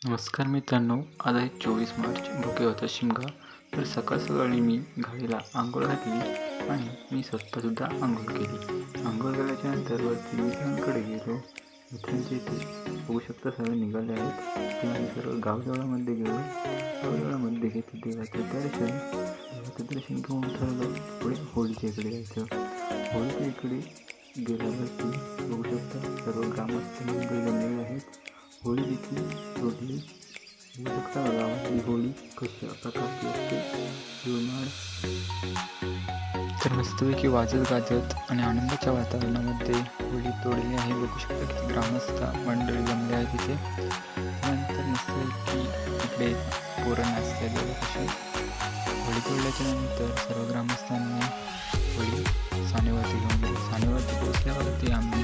नमस्कार मित्रांनो, आज आहे 24 मार्च. बघूया होता शिमगा. तर सकाळी मी गाडीला अंघोळ घातली आणि मी स्वतःसुद्धा अंघोळ केली. अंघोळ केल्याच्यानंतर वरती मित्रांकडे गेलो. मित्रांच्या इथे बघू शकता सर्व निघाले आहेत. ते आम्ही सर्व गावदेवळामध्ये गेलो. गावदेवळामध्ये घेतले देवाचं दर्शन. देवाचं दर्शन घेऊन ठरलं पुढे होळीच्या इकडे जायचं. होळीच्या इकडे गेल्यावरती बघू शकता सर्व ग्रामस्थ मंडळी जमलेले आहेत. होळी देखील सोडली. बघू शकता गावातली होळी कशा प्रकारची असते. तर मस्तपैकी वाजत गाजत आणि आनंदाच्या वातावरणामध्ये होळी तोडली आहे. बघू शकता की ग्रामस्थ मंडळी जमले आहे तिथे. त्यानंतर मस्तपैकी इकडे पोरं नाचलेले कशी. होळी तोडल्याच्या नंतर सर्व ग्रामस्थांनी होळी सानेवरती घेऊन गेली. सानेवरती पोचल्यावरती आम्ही